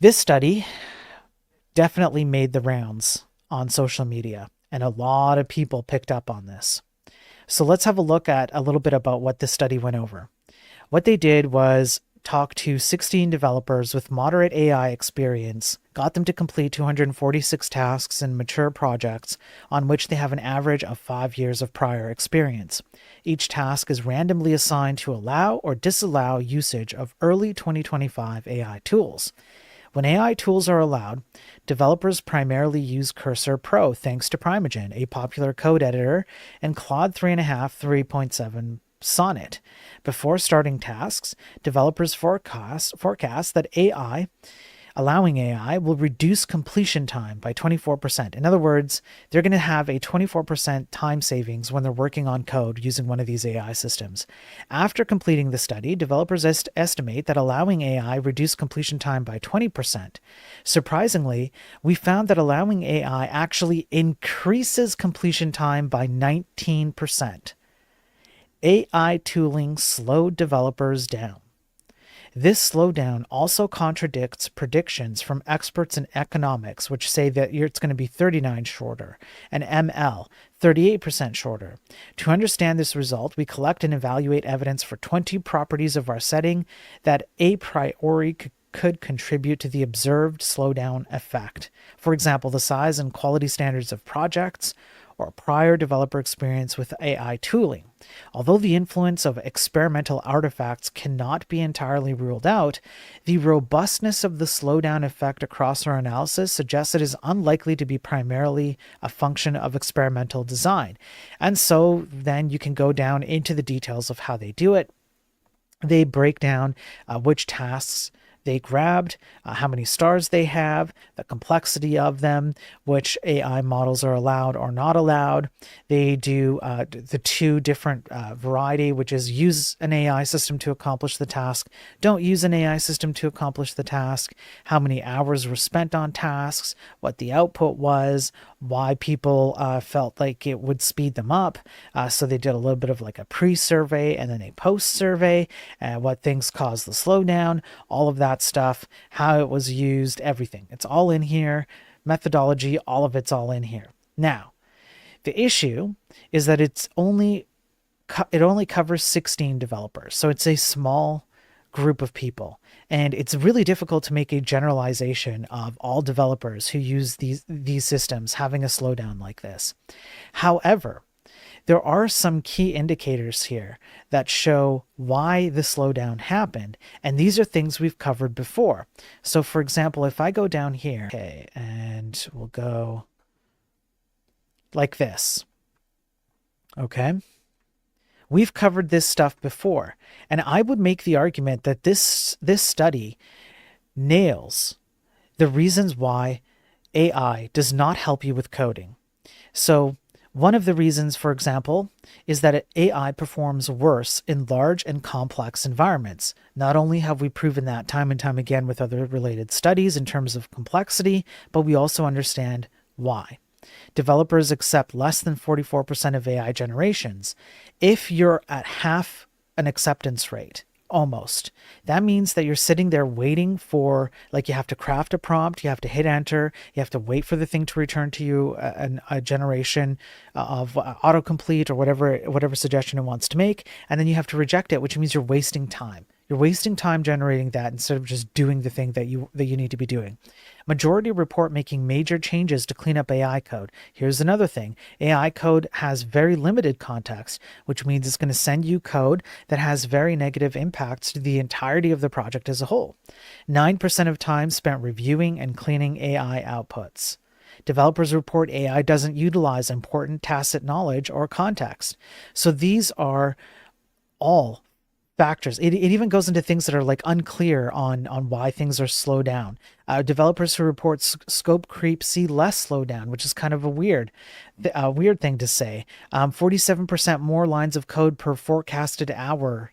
This study definitely made the rounds on social media, and a lot of people picked up on this. So let's have a look at a little bit about what this study went over. What they did was talk to 16 developers with moderate AI experience, got them to complete 246 tasks in mature projects on which they have an average of 5 years of prior experience. Each task is randomly assigned to allow or disallow usage of early 2025 AI tools. When AI tools are allowed, developers primarily use Cursor Pro thanks to Primeagen, a popular code editor, and Claude 3.5 3.7 Sonnet. Before starting tasks, developers forecast that allowing AI will reduce completion time by 24%. In other words, they're going to have a 24% time savings when they're working on code using one of these AI systems. After completing the study, developers estimate that allowing AI reduced completion time by 20%. Surprisingly, we found that allowing AI actually increases completion time by 19%. AI tooling slowed developers down. This slowdown also contradicts predictions from experts in economics, which say that it's going to be 39 shorter, and ML 38% shorter. To understand this result, we collect and evaluate evidence for 20 properties of our setting that a priori could contribute to the observed slowdown effect. For example, the size and quality standards of projects, or prior developer experience with AI tooling. Although the influence of experimental artifacts cannot be entirely ruled out, the robustness of the slowdown effect across our analysis suggests it is unlikely to be primarily a function of experimental design. And so then you can go down into the details of how they do it. They break down which tasks they grabbed, how many stars they have, the complexity of them, which AI models are allowed or not allowed. They do the two different variety, which is use an AI system to accomplish the task, don't use an AI system to accomplish the task, how many hours were spent on tasks, what the output was, why people felt like it would speed them up. So they did a little bit of like a pre-survey and then a post-survey, what things caused the slowdown, all of that stuff, how it was used, everything. It's all in here. Methodology, all of it's all in here. Now, the issue is that it only covers 16 developers. So it's a small group of people. And it's really difficult to make a generalization of all developers who use these systems having a slowdown like this. However, there are some key indicators here that show why the slowdown happened, and these are things we've covered before. So for example, if I go down here, okay, and we'll go like this, okay? We've covered this stuff before, and I would make the argument that this study nails the reasons why AI does not help you with coding. So one of the reasons, for example, is that AI performs worse in large and complex environments. Not only have we proven that time and time again with other related studies in terms of complexity, but we also understand why. Developers accept less than 44% of AI generations. If you're at half an acceptance rate, almost, that means that you're sitting there waiting for, like, you have to craft a prompt, you have to hit enter, you have to wait for the thing to return to you a generation of autocomplete or whatever suggestion it wants to make, and then you have to reject it, which means you're wasting time. You're wasting time generating that instead of just doing the thing that you need to be doing. Majority report making major changes to clean up AI code. Here's another thing. AI code has very limited context, which means it's going to send you code that has very negative impacts to the entirety of the project as a whole. 9% of time spent reviewing and cleaning AI outputs. Developers report AI doesn't utilize important tacit knowledge or context. So these are all factors. It even goes into things that are like unclear on why things are slowed down. Developers who report scope creep see less slowdown, which is kind of a weird thing to say. 47% more lines of code per forecasted hour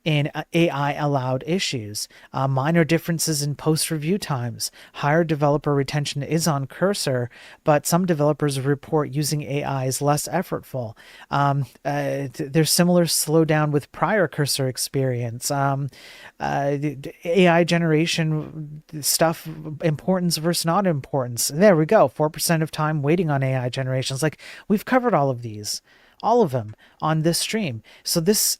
in AI allowed issues, minor differences in post review times, higher developer retention is on Cursor, but some developers report using AI is less effortful. There's similar slowdown with prior Cursor experience. AI generation stuff, importance versus not importance. There we go. 4% of time waiting on AI generations. Like, we've covered all of them on this stream. So this,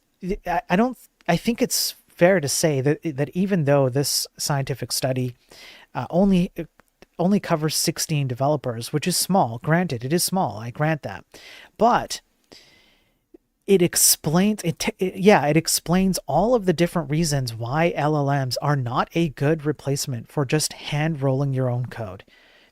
I don't, I think it's fair to say that even though this scientific study only covers 16 developers, which is small. Granted, it is small. I grant that, but it explains it explains all of the different reasons why LLMs are not a good replacement for just hand rolling your own code.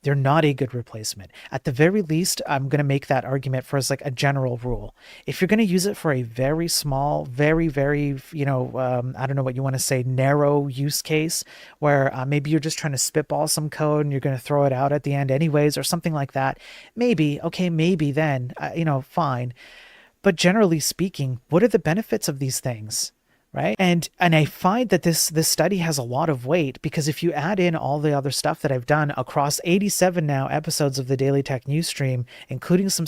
They're not a good replacement. At the very least, I'm going to make that argument for as like a general rule. If you're going to use it for a very small, very, I don't know what you want to say, narrow use case where maybe you're just trying to spitball some code and you're going to throw it out at the end anyways, or something like that, maybe then, fine. But generally speaking, what are the benefits of these things? Right. And I find that this study has a lot of weight because if you add in all the other stuff that I've done across 87 now episodes of the Daily Tech News Stream, including some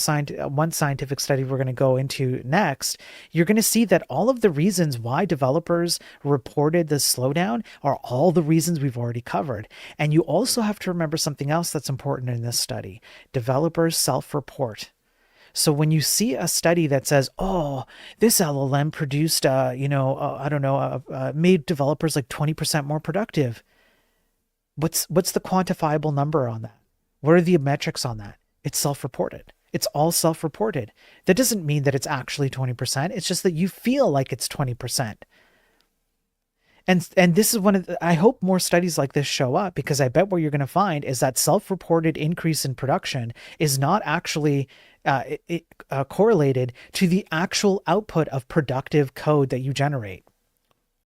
one scientific study we're going to go into next, you're going to see that all of the reasons why developers reported the slowdown are all the reasons we've already covered. And you also have to remember something else that's important in this study. Developers self-report. So when you see a study that says, "Oh, this LLM produced, made developers like 20% more productive," what's the quantifiable number on that? What are the metrics on that? It's self-reported. It's all self-reported. That doesn't mean that it's actually 20%. It's just that you feel like it's 20%. And this is I hope more studies like this show up, because I bet what you're going to find is that self-reported increase in production is not actually correlated to the actual output of productive code that you generate.